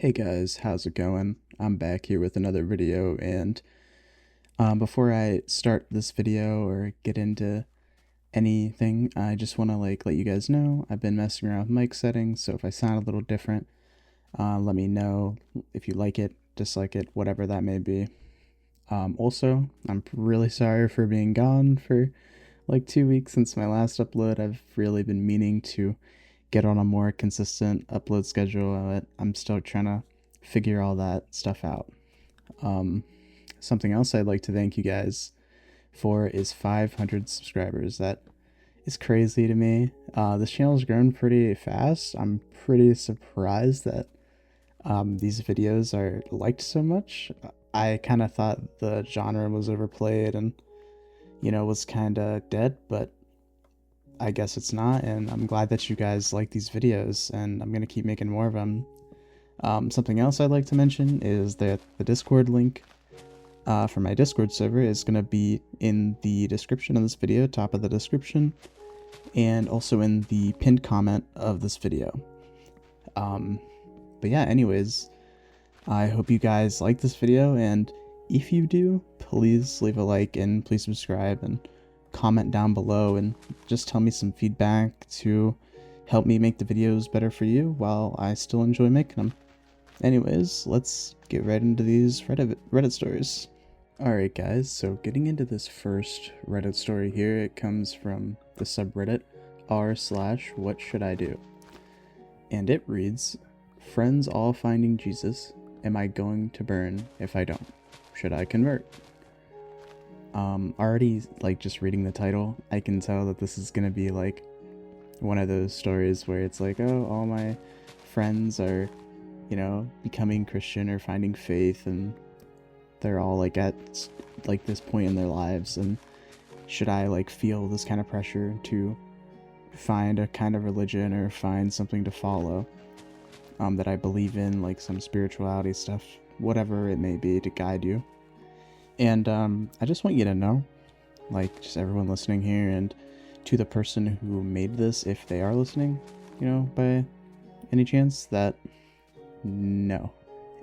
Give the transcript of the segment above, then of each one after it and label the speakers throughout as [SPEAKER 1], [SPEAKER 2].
[SPEAKER 1] Hey guys, how's it going? I'm back here with another video, and before I start this video or get into anything, I just want to let you guys know I've been messing around with mic settings, so if I sound a little different, let me know if you like it, dislike it, whatever that may be. Also, I'm really sorry for being gone for like 2 weeks since my last upload. I've really been meaning to get on a more consistent upload schedule, but I'm still trying to figure all that stuff out. Something else I'd like to thank you guys for is 500 subscribers. That is crazy to me. This channel's grown pretty fast. I'm pretty surprised that these videos are liked so much. I kind of thought the genre was overplayed and, was kind of dead, but I guess it's not, and I'm glad that you guys like these videos, and I'm going to keep making more of them. Something else I'd like to mention is that the Discord link for my Discord server is going to be in the description of this video, top of the description, and also in the pinned comment of this video. But yeah, anyways, I hope you guys like this video, and if you do, please leave a like and please subscribe and comment down below and just tell me some feedback to help me make the videos better for you while I still enjoy making them. Anyways, let's get right into these Reddit stories. Alright guys, so getting into this first Reddit story here, it comes from the subreddit r/what should I do? And it reads, friends all finding Jesus, am I going to burn if I don't? Should I convert? Already, just reading the title, I can tell that this is gonna be one of those stories where it's oh, all my friends are, becoming Christian or finding faith, and they're all at this point in their lives, and should I feel this kind of pressure to find a kind of religion or find something to follow that I believe in, some spirituality stuff, whatever it may be, to guide you. And I just want you to know, just everyone listening here, and to the person who made this, if they are listening, by any chance, that no.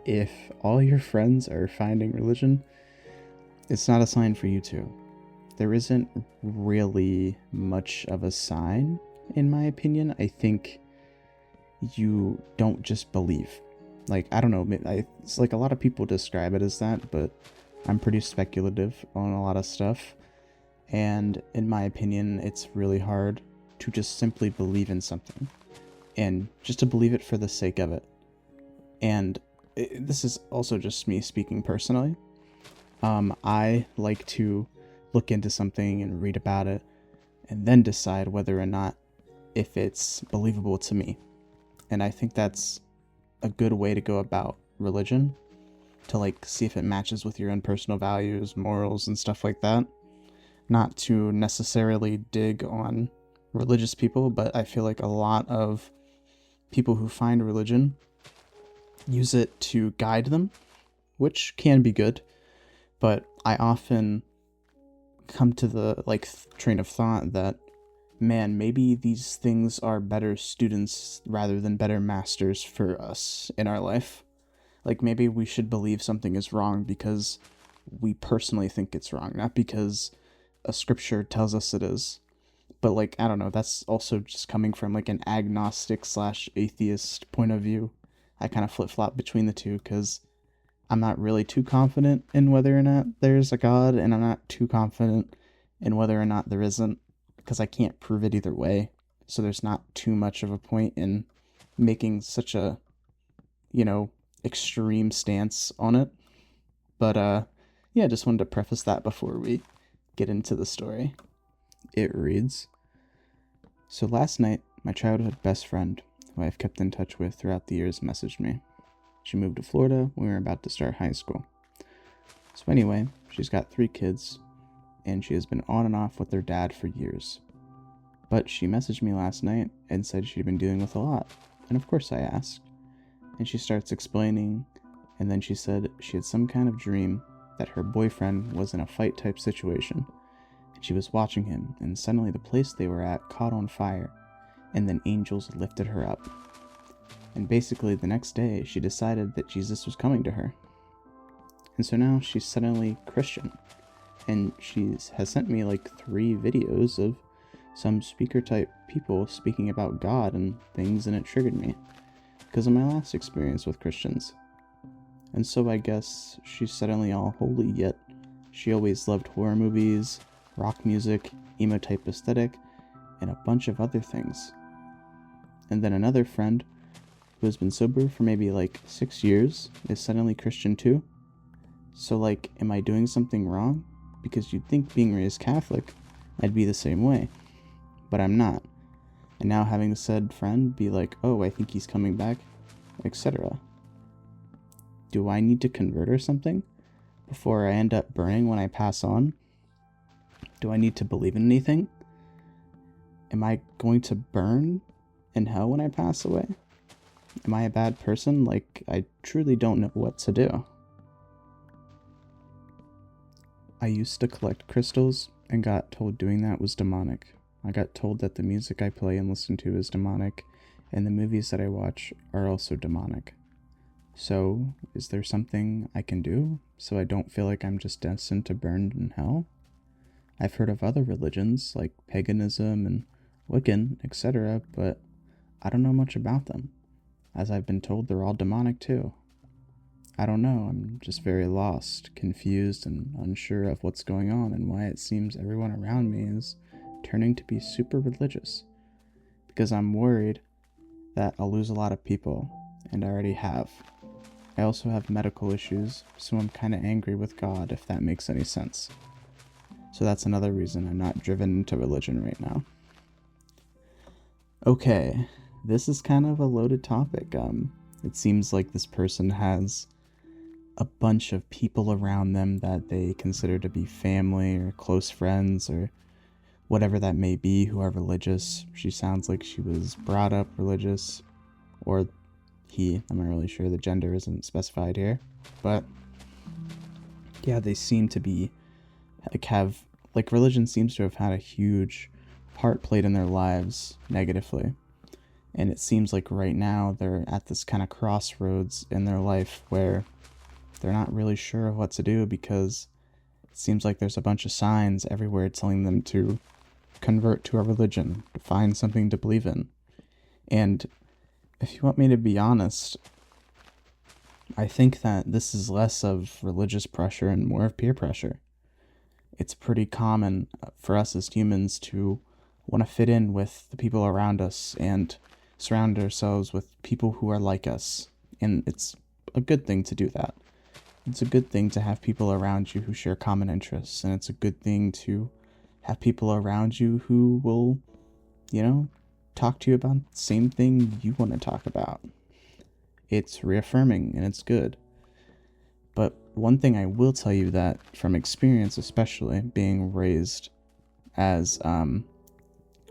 [SPEAKER 1] If all your friends are finding religion, it's not a sign for you to. There isn't really much of a sign, in my opinion. I think you don't just believe. I don't know, it's a lot of people describe it as that, but I'm pretty speculative on a lot of stuff, and in my opinion, it's really hard to just simply believe in something, and just to believe it for the sake of it. And this is also just me speaking personally. I like to look into something and read about it, and then decide whether or not if it's believable to me. And I think that's a good way to go about religion, to see if it matches with your own personal values, morals, and stuff like that. Not to necessarily dig on religious people, but I feel a lot of people who find religion use it to guide them, which can be good, but I often come to the train of thought that, man, maybe these things are better students rather than better masters for us in our life. Maybe we should believe something is wrong because we personally think it's wrong, not because a scripture tells us it is. But, I don't know, that's also just coming from, an agnostic/atheist point of view. I kind of flip-flop between the two because I'm not really too confident in whether or not there's a God, and I'm not too confident in whether or not there isn't, because I can't prove it either way. So there's not too much of a point in making such a, extreme stance on it. But yeah, just wanted to preface that before we get into the story. It reads, so last night my childhood best friend, who I've kept in touch with throughout the years, messaged me. She moved to Florida when we were about to start high school. So anyway, she's got 3 kids, and she has been on and off with their dad for years. But she messaged me last night and said she'd been dealing with a lot, and of course I asked. And she starts explaining, and then she said she had some kind of dream that her boyfriend was in a fight type situation, and she was watching him, and suddenly the place they were at caught on fire, and then angels lifted her up. And basically the next day, she decided that Jesus was coming to her. And so now she's suddenly Christian. And she has sent me like 3 videos of some speaker type people speaking about God and things, and it triggered me because of my last experience with Christians. And so I guess she's suddenly all holy, yet she always loved horror movies, rock music, emo type aesthetic, and a bunch of other things. And then another friend who has been sober for maybe like 6 years is suddenly Christian too. So like, am I doing something wrong? Because you'd think being raised Catholic, I'd be the same way. But I'm not. And now having said friend be like, oh, I think he's coming back, etc. Do I need to convert or something before I end up burning when I pass on? Do I need to believe in anything? Am I going to burn in hell when I pass away? Am I a bad person? Like, I truly don't know what to do. I used to collect crystals and got told doing that was demonic. I got told that the music I play and listen to is demonic, and the movies that I watch are also demonic. So, is there something I can do so I don't feel like I'm just destined to burn in hell? I've heard of other religions like paganism and Wiccan, etc., but I don't know much about them, as I've been told they're all demonic too. I don't know, I'm just very lost, confused, and unsure of what's going on and why it seems everyone around me is turning to be super religious. Because I'm worried that I'll lose a lot of people, and I already have. I also have medical issues, so I'm kind of angry with God, if that makes any sense. So that's another reason I'm not driven into religion right now. Okay, this is kind of a loaded topic. It seems like this person has a bunch of people around them that they consider to be family or close friends or whatever that may be who are religious. She sounds like she was brought up religious, or he, I'm not really sure, the gender isn't specified here, but yeah, they seem to be religion seems to have had a huge part played in their lives negatively. And it seems like right now they're at this kind of crossroads in their life where they're not really sure of what to do, because it seems like there's a bunch of signs everywhere telling them to convert to a religion, to find something to believe in. And if you want me to be honest, I think that this is less of religious pressure and more of peer pressure. It's pretty common for us as humans to want to fit in with the people around us and surround ourselves with people who are like us. And it's a good thing to do that. It's a good thing to have people around you who share common interests, and it's a good thing to have people around you who will, talk to you about the same thing you want to talk about. It's reaffirming and it's good. But one thing I will tell you that from experience, especially being raised as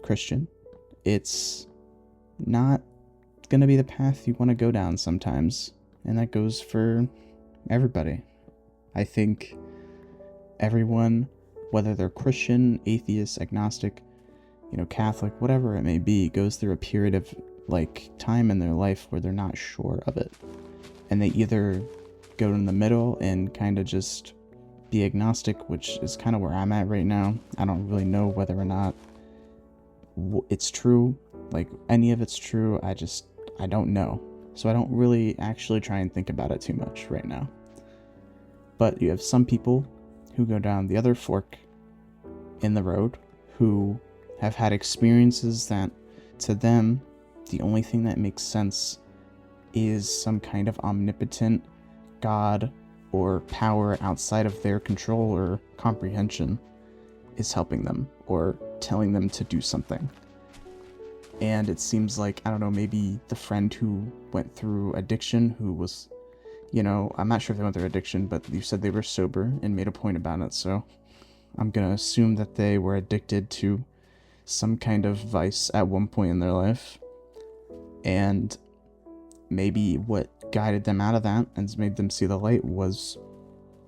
[SPEAKER 1] Christian, it's not going to be the path you want to go down sometimes. And that goes for everybody. I think everyone, whether they're Christian, atheist, agnostic, Catholic, whatever it may be, goes through a period of time in their life where they're not sure of it. And they either go in the middle and kind of just be agnostic, which is kind of where I'm at right now. I don't really know whether or not it's true, any of it's true. I don't know. So I don't really actually try and think about it too much right now. But you have some people who go down the other fork in the road who have had experiences that, to them, the only thing that makes sense is some kind of omnipotent God or power outside of their control or comprehension is helping them or telling them to do something. And it seems like, I don't know, maybe the friend who went through addiction, who was, I'm not sure if they went through addiction, but you said they were sober and made a point about it, so I'm gonna assume that they were addicted to some kind of vice at one point in their life. And maybe what guided them out of that and made them see the light was,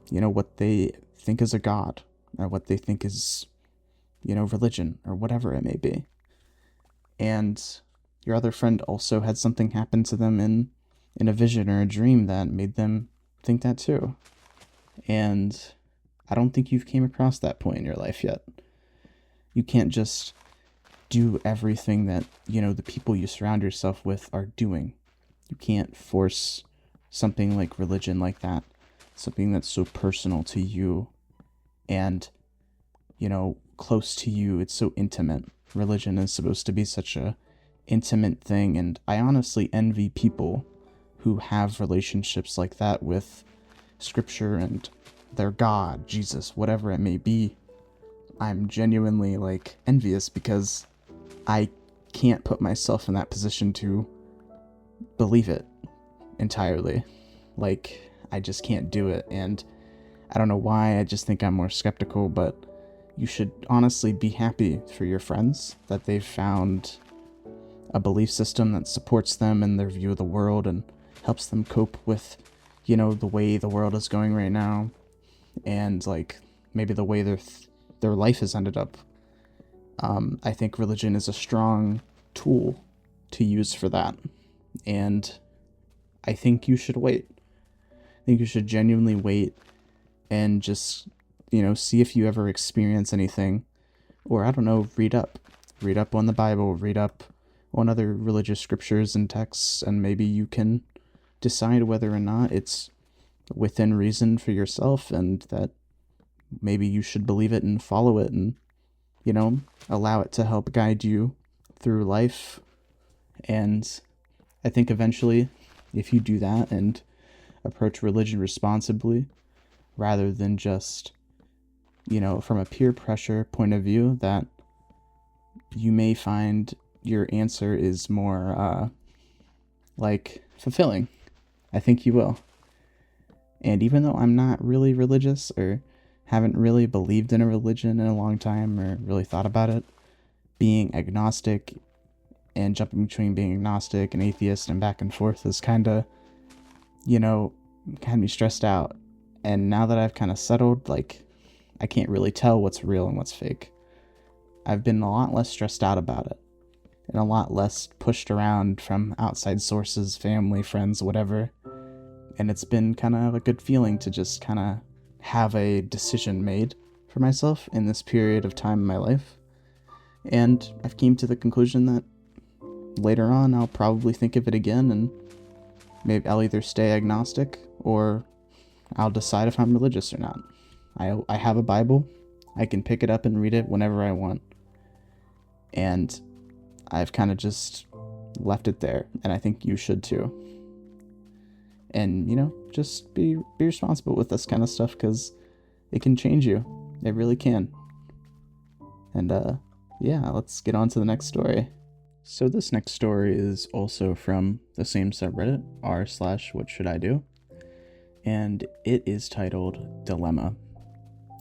[SPEAKER 1] what they think is a god, or what they think is, religion, or whatever it may be. And your other friend also had something happen to them in a vision or a dream that made them think that too. And I don't think you've came across that point in your life yet. You can't just do everything that, the people you surround yourself with are doing. You can't force something like religion like that, something that's so personal to you and, close to you. It's so intimate. Religion is supposed to be such a intimate thing, and I honestly envy people who have relationships like that with scripture and their God, Jesus, whatever it may be. I'm genuinely envious because I can't put myself in that position to believe it entirely. I just can't do it, and I don't know why. I just think I'm more skeptical, but you should honestly be happy for your friends that they've found a belief system that supports them in their view of the world and helps them cope with, the way the world is going right now, and maybe the way their life has ended up. I think religion is a strong tool to use for that, and I think you should wait. I think you should genuinely wait and just, see if you ever experience anything, or I don't know, read up on the Bible, read up on other religious scriptures and texts, and maybe you can decide whether or not it's within reason for yourself and that maybe you should believe it and follow it and, allow it to help guide you through life. And I think eventually, if you do that and approach religion responsibly, rather than just, from a peer pressure point of view, that you may find your answer is more, fulfilling. I think you will. And even though I'm not really religious or haven't really believed in a religion in a long time or really thought about it, being agnostic and jumping between being agnostic and atheist and back and forth is kind of me stressed out. And now that I've kind of settled, I can't really tell what's real and what's fake. I've been a lot less stressed out about it and a lot less pushed around from outside sources, family, friends, whatever. And it's been kind of a good feeling to just kind of have a decision made for myself in this period of time in my life. And I've came to the conclusion that later on I'll probably think of it again, and maybe I'll either stay agnostic or I'll decide if I'm religious or not. I have a Bible. I can pick it up and read it whenever I want. And I've kind of just left it there, and I think you should too. And, just be responsible with this kind of stuff, because it can change you. It really can. And, let's get on to the next story. So this next story is also from the same subreddit, r/whatshouldido, and it is titled Dilemma.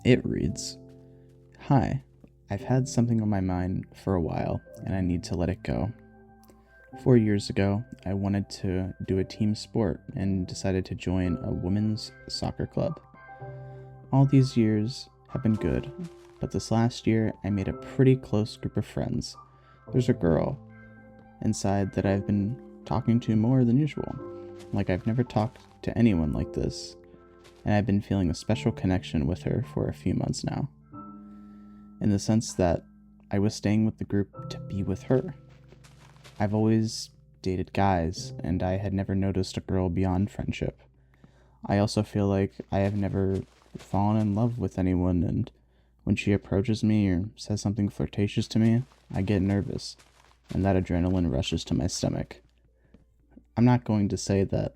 [SPEAKER 1] It reads, "Hi, I've had something on my mind for a while, and I need to let it go. 4 years ago, I wanted to do a team sport and decided to join a women's soccer club. All these years have been good, but this last year I made a pretty close group of friends. There's a girl inside that I've been talking to more than usual. I've never talked to anyone like this, and I've been feeling a special connection with her for a few months now. In the sense that I was staying with the group to be with her. I've always dated guys, and I had never noticed a girl beyond friendship. I also feel like I have never fallen in love with anyone, and when she approaches me or says something flirtatious to me, I get nervous, and that adrenaline rushes to my stomach. I'm not going to say that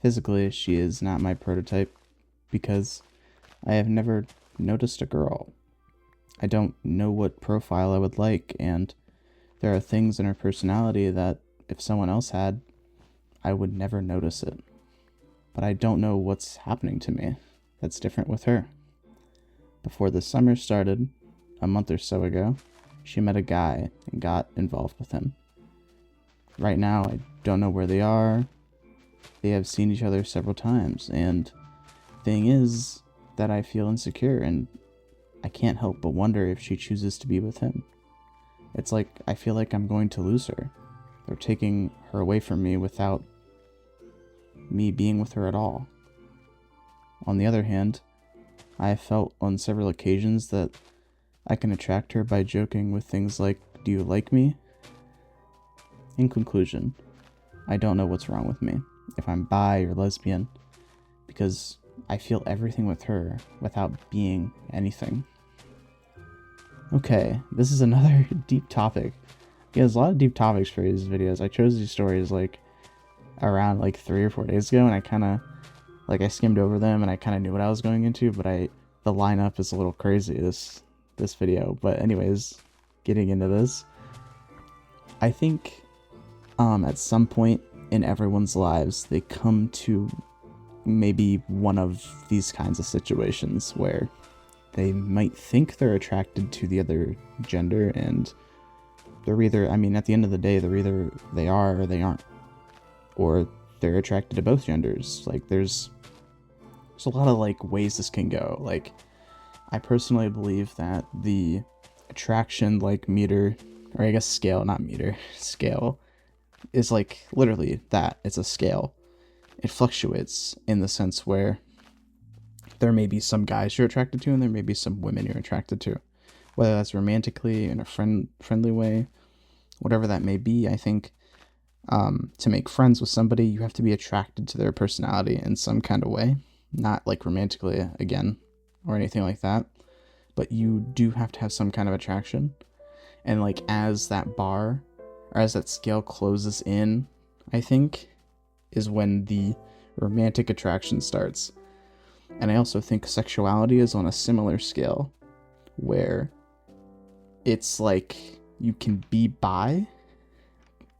[SPEAKER 1] physically she is not my prototype, because I have never noticed a girl. I don't know what profile I would like, and there are things in her personality that if someone else had, I would never notice it. But I don't know what's happening to me that's different with her. Before the summer started, a month or so ago, she met a guy and got involved with him. Right now, I don't know where they are. They have seen each other several times, and the thing is that I feel insecure, and I can't help but wonder if she chooses to be with him. It's like I feel like I'm going to lose her. They're taking her away from me without me being with her at all. On the other hand, I have felt on several occasions that I can attract her by joking with things like, "Do you like me?" In conclusion, I don't know what's wrong with me, if I'm bi or lesbian, because I feel everything with her without being anything. Okay, this is another deep topic. Yeah, there's a lot of deep topics for these videos. I chose these stories around 3 or 4 days ago, and I kind of I skimmed over them and I kind of knew what I was going into, but the lineup is a little crazy this video. But anyways, getting into this, I think at some point in everyone's lives they come to maybe one of these kinds of situations where they might think they're attracted to the other gender, and they're either, at the end of the day, they're either they are or they aren't, or they're attracted to both genders. There's a lot of ways this can go. I personally believe that the attraction meter, or I guess scale, not meter, scale, is literally that. It's a scale. It fluctuates in the sense where there may be some guys you're attracted to and there may be some women you're attracted to, whether that's romantically, in a friendly way, whatever that may be. I think to make friends with somebody, you have to be attracted to their personality in some kind of way, not romantically again or anything like that, but you do have to have some kind of attraction. And as that bar, or as that scale closes in, I think is when the romantic attraction starts. And I also think sexuality is on a similar scale, where it's you can be bi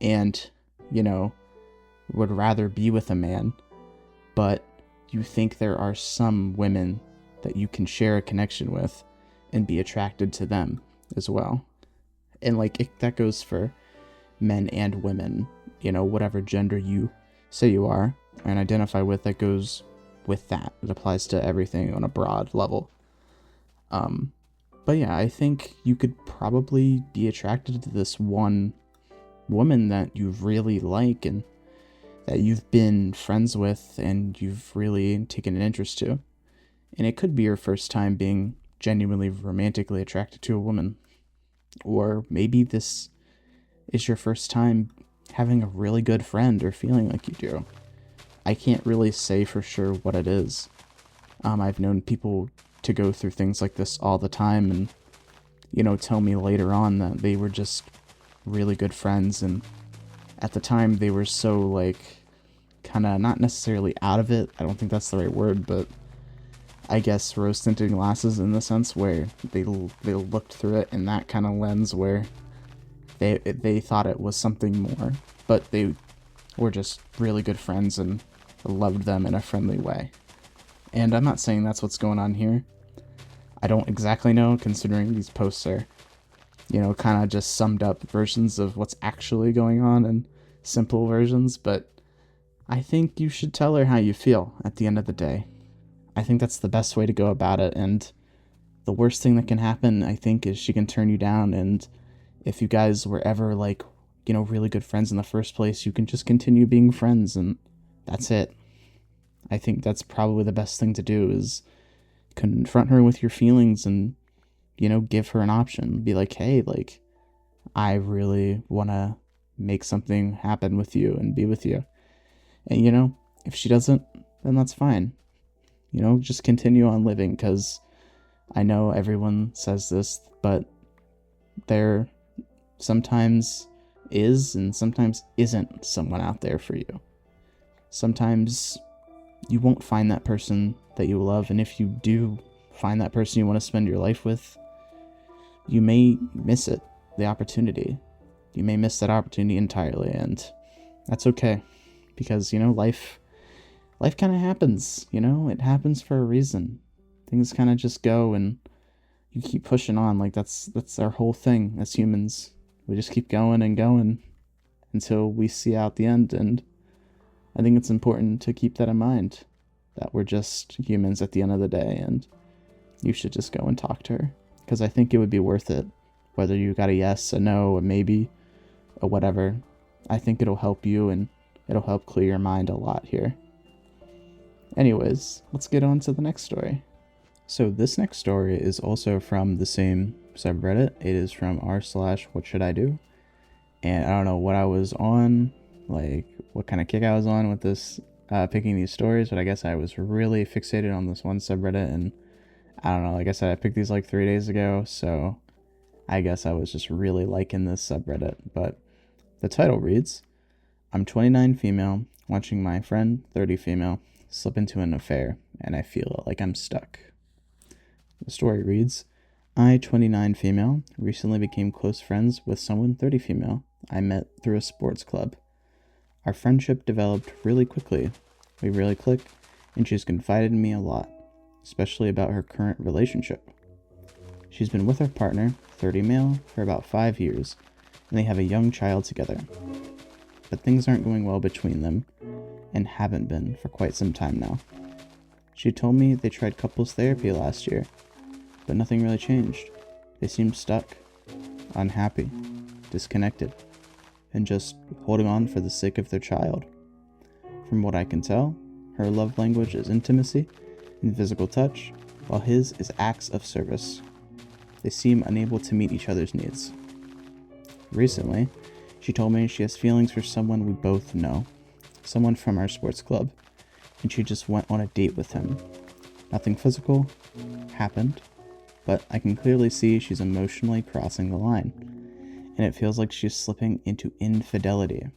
[SPEAKER 1] and, would rather be with a man, but you think there are some women that you can share a connection with and be attracted to them as well. And that goes for men and women, whatever gender you say you are and identify with, that goes with that. It applies to everything on a broad level. But yeah, I think you could probably be attracted to this one woman that you really like and that you've been friends with and you've really taken an interest to. And it could be your first time being genuinely romantically attracted to a woman. Or maybe this is your first time having a really good friend or feeling like you do. I can't really say for sure what it is. I've known people to go through things like this all the time and, tell me later on that they were just really good friends, and at the time they were so kind of not necessarily out of it. I don't think that's the right word, but I guess rose-tinted glasses in the sense where they looked through it in that kind of lens where they thought it was something more, but they were just really good friends and loved them in a friendly way. And I'm not saying that's what's going on here. I don't exactly know, considering these posts are, kind of just summed up versions of what's actually going on and simple versions, but I think you should tell her how you feel at the end of the day. I think that's the best way to go about it, and the worst thing that can happen, I think, is she can turn you down, and if you guys were ever really good friends in the first place, you can just continue being friends, and that's it. I think that's probably the best thing to do, is confront her with your feelings and, give her an option. Be like, hey, I really want to make something happen with you and be with you. And, if she doesn't, then that's fine. Just continue on living, because I know everyone says this, but there sometimes is and sometimes isn't someone out there for you. Sometimes you won't find that person that you love, and if you do find that person you want to spend your life with, you may miss it, the opportunity. You may miss that opportunity entirely, and that's okay, because, life kind of happens, it happens for a reason. Things kind of just go, and you keep pushing on. That's our whole thing as humans. We just keep going and going until we see out the end, and I think it's important to keep that in mind, that we're just humans at the end of the day, and you should just go and talk to her, because I think it would be worth it, whether you got a yes, a no, a maybe, or whatever. I think it'll help you and it'll help clear your mind a lot here. Anyways, let's get on to the next story. So this next story is also from the same subreddit. It is from r/what should I do? And I don't know what I was on, like what kind of kick I was on with this, picking these stories, but I guess I was really fixated on this one subreddit, and I don't know, like I said, I picked these like 3 days ago, so I guess I was just really liking this subreddit. But the title reads, I'm 29 female, watching my friend, 30 female, slip into an affair, and I feel like I'm stuck. The story reads, I, 29 female, recently became close friends with someone 30 female I met through a sports club. Our friendship developed really quickly. We really click, and she's confided in me a lot, especially about her current relationship. She's been with her partner, 30 male, for about 5 years, and they have a young child together. But things aren't going well between them, and haven't been for quite some time now. She told me they tried couples therapy last year, but nothing really changed. They seemed stuck, unhappy, disconnected, and just holding on for the sake of their child. From what I can tell, her love language is intimacy and physical touch, while his is acts of service. They seem unable to meet each other's needs. Recently, she told me she has feelings for someone we both know, someone from our sports club, and she just went on a date with him. Nothing physical happened, but I can clearly see she's emotionally crossing the line, and it feels like she's slipping into infidelity.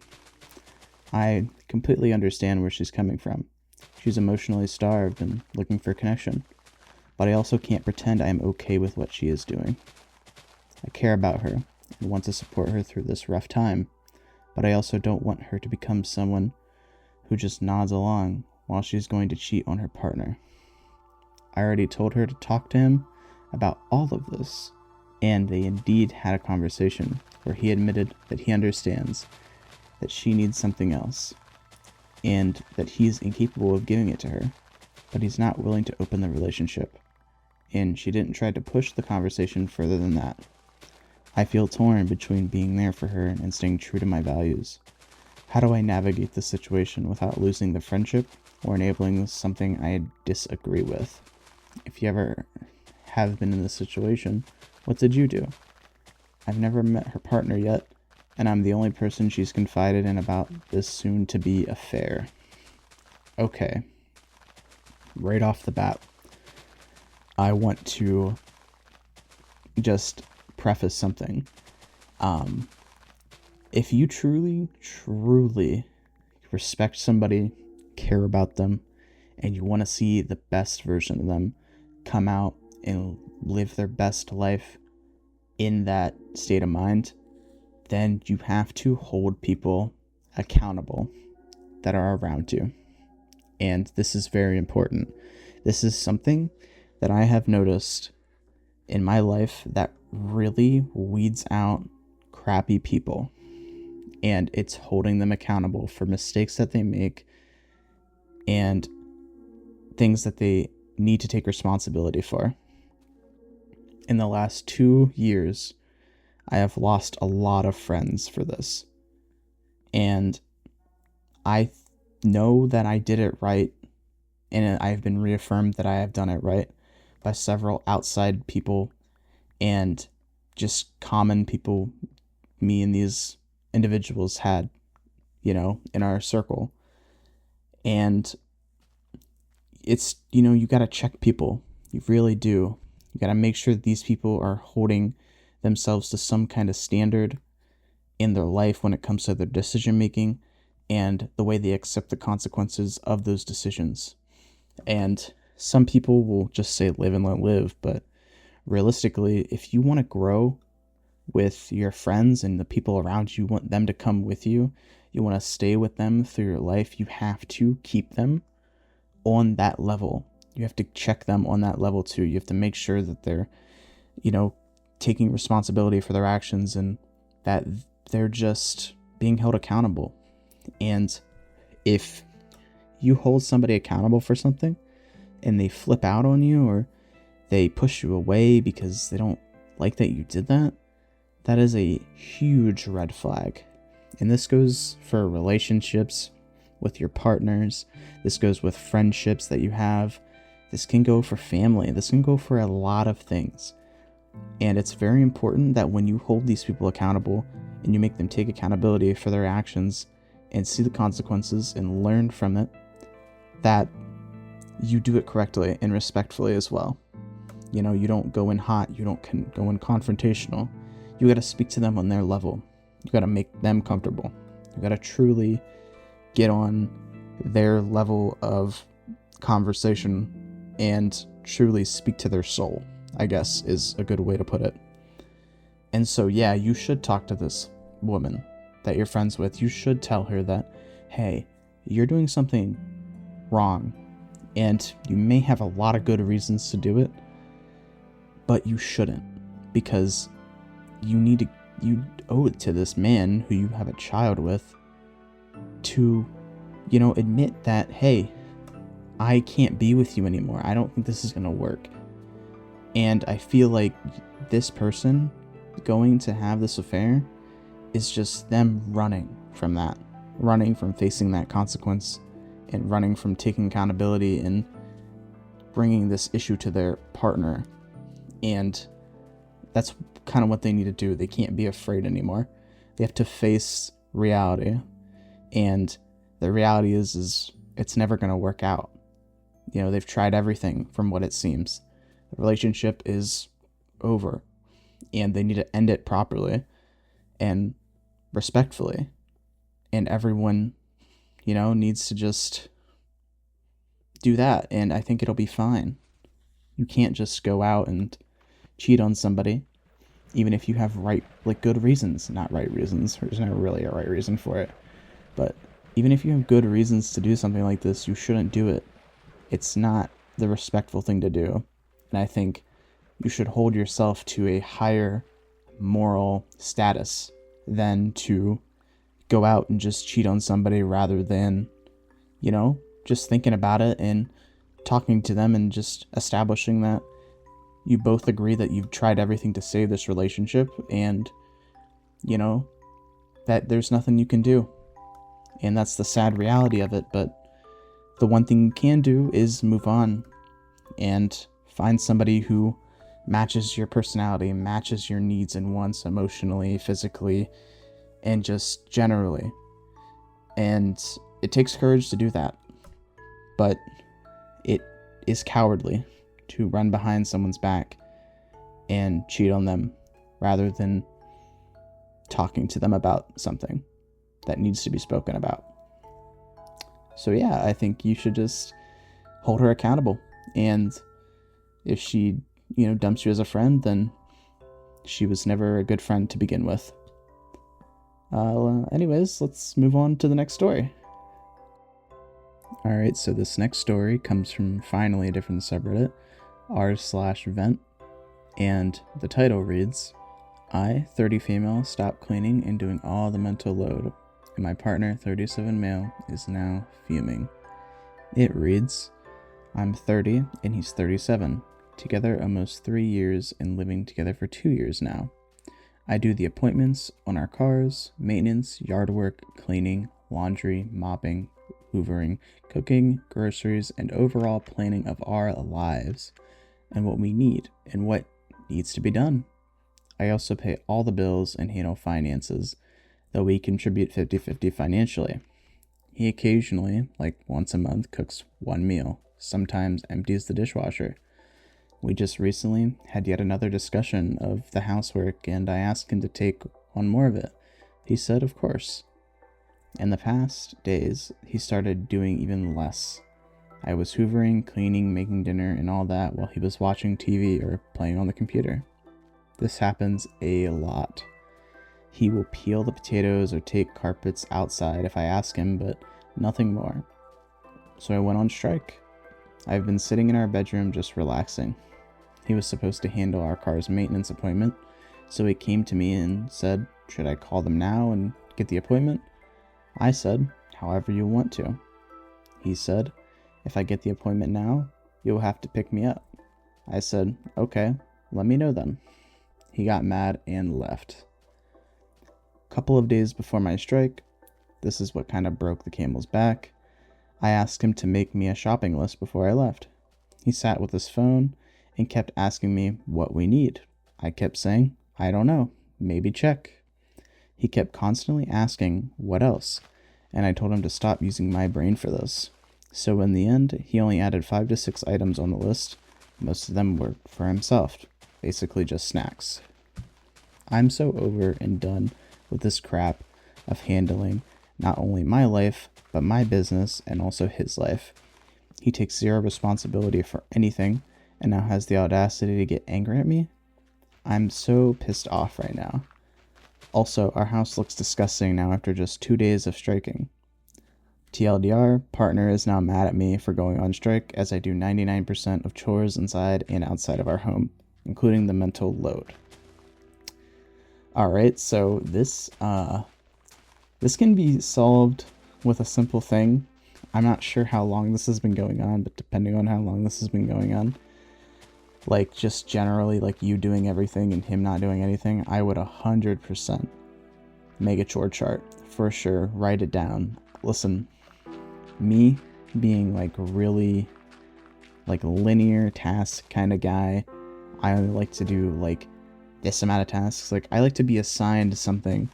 [SPEAKER 1] I completely understand where she's coming from. She's emotionally starved and looking for connection, but I also can't pretend I am okay with what she is doing. I care about her and want to support her through this rough time, but I also don't want her to become someone who just nods along while she's going to cheat on her partner. I already told her to talk to him about all of this, and they indeed had a conversation where he admitted that he understands that she needs something else, and that he's incapable of giving it to her, but he's not willing to open the relationship, and she didn't try to push the conversation further than that. I feel torn between being there for her and staying true to my values. How do I navigate this situation without losing the friendship or enabling something I disagree with? If you ever have been in this situation, what did you do? I've never met her partner yet, and I'm the only person she's confided in about this soon-to-be affair. Okay. Right off the bat, I want to just preface something. If you truly respect somebody, care about them, and you want to see the best version of them come out and live their best life in that state of mind, then you have to hold people accountable that are around you. And this is very important. This is something that I have noticed in my life that really weeds out crappy people. And it's holding them accountable for mistakes that they make and things that they need to take responsibility for. In the last 2 years, I have lost a lot of friends for this. And I know that I did it right, and I've been reaffirmed that I have done it right by several outside people and just common people me and these individuals had, in our circle. And it's, you got to check people. You really do. You got to make sure that these people are holding themselves to some kind of standard in their life when it comes to their decision making and the way they accept the consequences of those decisions. And some people will just say live and let live, but realistically, if you want to grow with your friends and the people around you, want them to come with you, you want to stay with them through your life, you have to keep them on that level. You have to check them on that level too. You have to make sure that they're, taking responsibility for their actions and that they're just being held accountable. And if you hold somebody accountable for something and they flip out on you or they push you away because they don't like that you did that, that is a huge red flag. And this goes for relationships with your partners. This goes with friendships that you have. This can go for family. This can go for a lot of things. And it's very important that when you hold these people accountable and you make them take accountability for their actions and see the consequences and learn from it, that you do it correctly and respectfully as well. You know, you don't go in hot, you don't go in confrontational. You got to speak to them on their level. You got to make them comfortable. You got to truly get on their level of conversation and truly speak to their soul, I guess is a good way to put it. And so, yeah, you should talk to this woman that you're friends with. You should tell her that, hey, you're doing something wrong, and you may have a lot of good reasons to do it, but you shouldn't, because you owe it to this man who you have a child with to, admit that, hey, I can't be with you anymore. I don't think this is going to work. And I feel like this person going to have this affair is just them running from that, running from facing that consequence, and running from taking accountability and bringing this issue to their partner. And that's kind of what they need to do. They can't be afraid anymore. They have to face reality. And the reality is it's never going to work out. They've tried everything from what it seems. The relationship is over, and they need to end it properly and respectfully. And everyone, needs to just do that. And I think it'll be fine. You can't just go out and cheat on somebody, even if you have good reasons. Not right reasons. There's never really a right reason for it. But even if you have good reasons to do something like this, you shouldn't do it. It's not the respectful thing to do. And I think you should hold yourself to a higher moral status than to go out and just cheat on somebody, rather than, just thinking about it and talking to them and just establishing that you both agree that you've tried everything to save this relationship, and, that there's nothing you can do. And that's the sad reality of it. But the one thing you can do is move on and find somebody who matches your personality, matches your needs and wants emotionally, physically, and just generally. And it takes courage to do that. But it is cowardly to run behind someone's back and cheat on them rather than talking to them about something that needs to be spoken about. So yeah, I think you should just hold her accountable. And if she, dumps you as a friend, then she was never a good friend to begin with. Anyways, let's move on to the next story. Alright, so this next story comes from finally a different subreddit, r/vent, and the title reads, I, 30 female, stopped cleaning and doing all the mental load, and my partner, 37 male, is now fuming. It reads, I'm 30 and he's 37, together almost 3 years and living together for 2 years now. I do the appointments on our cars, maintenance, yard work, cleaning, laundry, mopping, hoovering, cooking, groceries, and overall planning of our lives and what we need and what needs to be done. I also pay all the bills and handle finances, though we contribute 50-50 financially. He occasionally, like once a month, cooks one meal, sometimes empties the dishwasher. We just recently had yet another discussion of the housework, and I asked him to take on more of it. He said, of course. In the past days, he started doing even less. I was hoovering, cleaning, making dinner, and all that while he was watching TV or playing on the computer. This happens a lot. He will peel the potatoes or take carpets outside if I ask him, but nothing more. So I went on strike. I've been sitting in our bedroom just relaxing. He was supposed to handle our car's maintenance appointment, so he came to me and said, should I call them now and get the appointment? I said, however you want to. He said, if I get the appointment now, you'll have to pick me up. I said, okay, let me know then. He got mad and left. couple of days before my strike, this is what kind of broke the camel's back, I asked him to make me a shopping list before I left. He sat with his phone and kept asking me what we need. I kept saying, I don't know, maybe check. He kept constantly asking, what else? And I told him to stop using my brain for this. So in the end, he only added 5 to 6 items on the list. Most of them were for himself, basically just snacks. I'm so over and done with this crap of handling not only my life, but my business and also his life. He takes zero responsibility for anything and now has the audacity to get angry at me. I'm so pissed off right now. Also, our house looks disgusting now after just 2 days of striking. TLDR, partner is now mad at me for going on strike as I do 99% of chores inside and outside of our home, including the mental load. Alright, so this can be solved with a simple thing. I'm not sure how long this has been going on, but depending on how long this has been going on, like just generally like you doing everything and him not doing anything, I would 100% make a chore chart for sure. Write it down. Listen, me being like really like linear task kind of guy, I only like to do like this amount of tasks. Like I like to be assigned something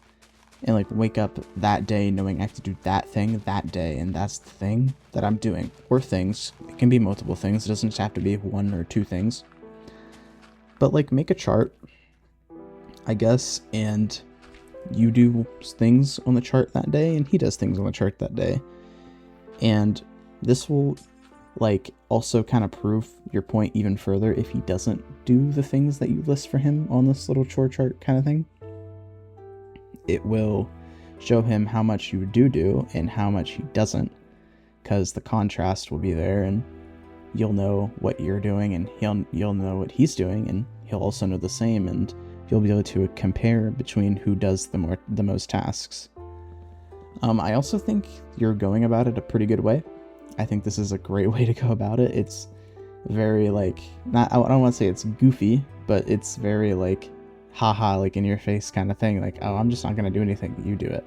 [SPEAKER 1] and like wake up that day knowing I have to do that thing that day, and that's the thing that I'm doing. Or things. It can be multiple things. It doesn't just have to be 1 or 2 things. But like make a chart, I guess, and you do things on the chart that day and he does things on the chart that day. And this will like also kind of prove your point even further if he doesn't do the things that you list for him on this little chore chart kind of thing. It will show him how much you do and how much he doesn't, because the contrast will be there and you'll know what you're doing and you'll know what he's doing, and he'll also know the same, and you'll be able to compare between who does the most tasks. I also think you're going about it a pretty good way. I think this is a great way to go about it. It's very like, I don't want to say it's goofy, but it's very like haha, like in your face kind of thing. Like, oh, I'm just not gonna do anything, you do it.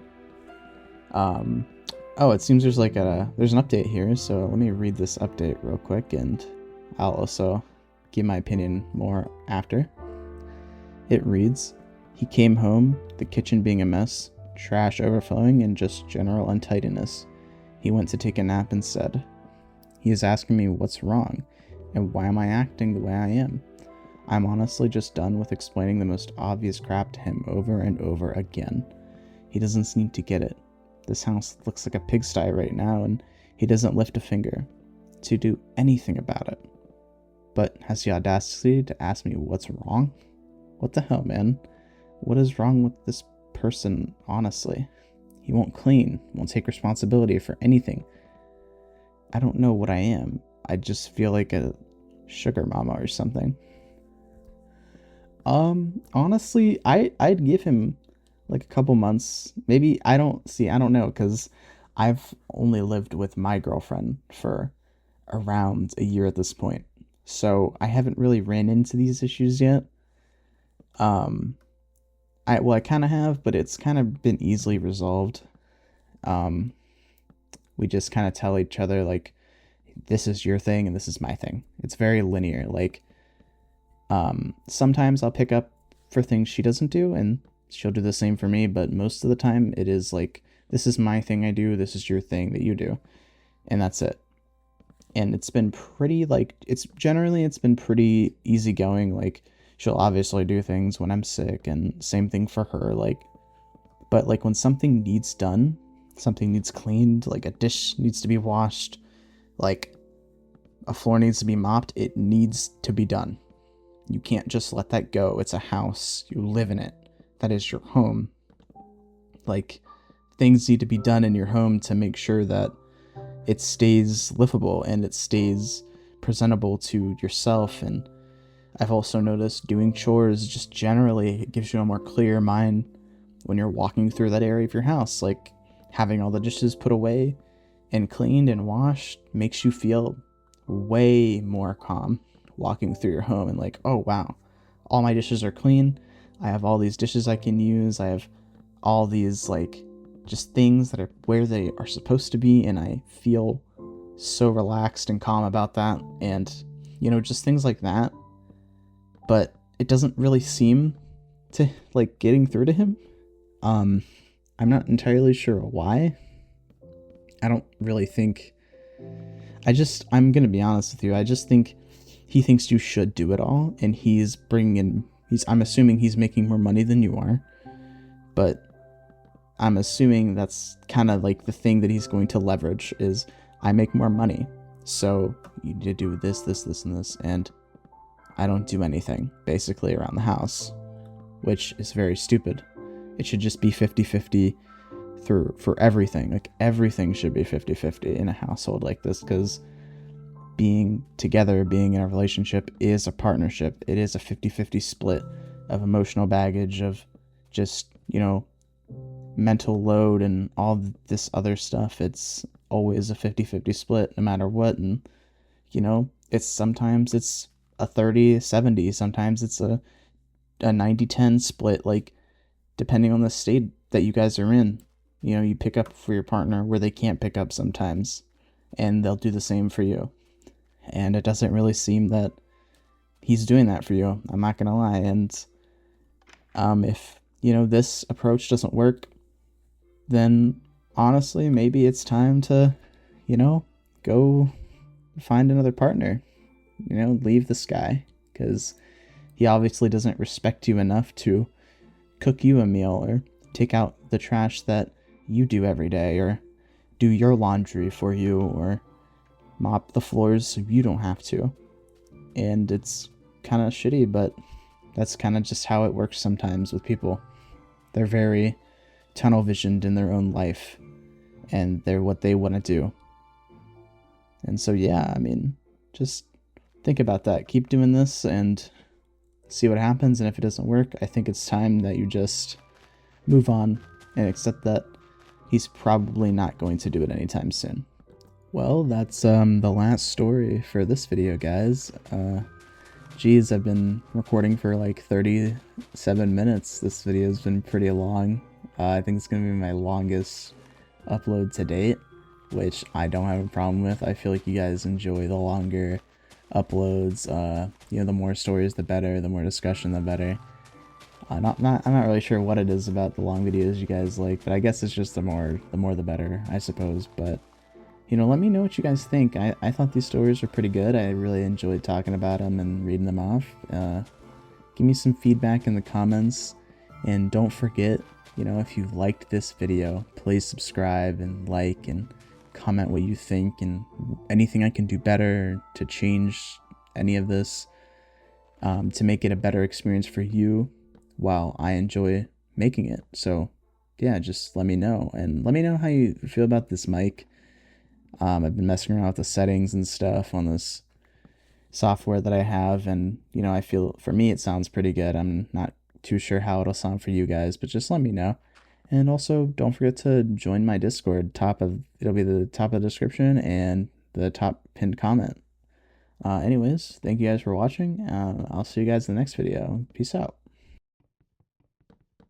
[SPEAKER 1] Oh, it seems there's like there's an update here, so let me read this update real quick, and I'll also give my opinion more after. It reads, he came home, the kitchen being a mess, trash overflowing, and just general untidiness. He went to take a nap instead. He is asking me what's wrong, and why am I acting the way I am? I'm honestly just done with explaining the most obvious crap to him over and over again. He doesn't seem to get it. This house looks like a pigsty right now, and he doesn't lift a finger to do anything about it. But has the audacity to ask me what's wrong? What the hell, man? What is wrong with this person, honestly? He won't clean, won't take responsibility for anything. I don't know what I am. I just feel like a sugar mama or something. Honestly, I'd give him like a couple months. Maybe I don't know, because I've only lived with my girlfriend for around a year at this point. So I haven't really ran into these issues yet. I kind of have, but it's kind of been easily resolved. We just kind of tell each other like, this is your thing and this is my thing. It's very linear. Like, sometimes I'll pick up for things she doesn't do and she'll do the same for me, but most of the time it is like, this is my thing I do, this is your thing that you do, and that's it. And it's been pretty like, it's been pretty easygoing. Like, she'll obviously do things when I'm sick, and same thing for her. Like, but like when something needs done, something needs cleaned, like a dish needs to be washed, like a floor needs to be mopped, it needs to be done. You can't just let that go. It's a house. You live in it. That is your home. Like, things need to be done in your home to make sure that it stays livable and it stays presentable to yourself. And I've also noticed doing chores just generally gives you a more clear mind when you're walking through that area of your house. Like, having all the dishes put away and cleaned and washed makes you feel way more calm walking through your home, and like, oh wow, all my dishes are clean. I have all these dishes I can use. I have all these like just things that are where they are supposed to be, and I feel so relaxed and calm about that, and just things like that. But it doesn't really seem to like getting through to him. I'm not entirely sure why. I don't really think, I'm gonna be honest with you, I just think he thinks you should do it all, and I'm assuming he's making more money than you are, but I'm assuming that's kind of like the thing that he's going to leverage is, I make more money, so you need to do this, this, this, and this, and I don't do anything, basically, around the house, which is very stupid. It should just be 50-50 for everything. Like, everything should be 50-50 in a household like this, because being together, being in a relationship is a partnership. It is a 50-50 split of emotional baggage, of just, mental load and all this other stuff. It's always a 50-50 split no matter what. And, sometimes it's a 30-70, sometimes it's a 90-10 split, like, depending on the state that you guys are in. You pick up for your partner where they can't pick up sometimes, and they'll do the same for you. And it doesn't really seem that he's doing that for you, I'm not gonna lie. And if this approach doesn't work, then honestly, maybe it's time to go find another partner. Leave this guy, because he obviously doesn't respect you enough to cook you a meal, or take out the trash that you do every day, or do your laundry for you, or mop the floors so you don't have to. And it's kind of shitty, but that's kind of just how it works sometimes with people. They're very tunnel visioned in their own life, and they're what they want to do. And so, yeah, just think about that. Keep doing this and see what happens. And if it doesn't work, I think it's time that you just move on and accept that he's probably not going to do it anytime soon. Well, that's the last story for this video, guys. Geez, I've been recording for like 37 minutes. This video has been pretty long. I think it's going to be my longest upload to date, which I don't have a problem with. I feel like you guys enjoy the longer uploads. The more stories, the better. The more discussion, the better. I'm not really sure what it is about the long videos you guys like, but I guess it's just the more the better, I suppose. But let me know what you guys think. I thought these stories were pretty good. I really enjoyed talking about them and reading them off. Give me some feedback in the comments, and don't forget, if you liked this video, please subscribe and like and comment what you think, and anything I can do better to change any of this, to make it a better experience for you while I enjoy making it. So yeah, just let me know, and let me know how you feel about this mic. I've been messing around with the settings and stuff on this software that I have, and I feel for me it sounds pretty good. I'm not too sure how it'll sound for you guys, but just let me know. And also, don't forget to join my Discord. It'll be the top of the description and the top pinned comment. Anyways, thank you guys for watching. I'll see you guys in the next video. Peace out.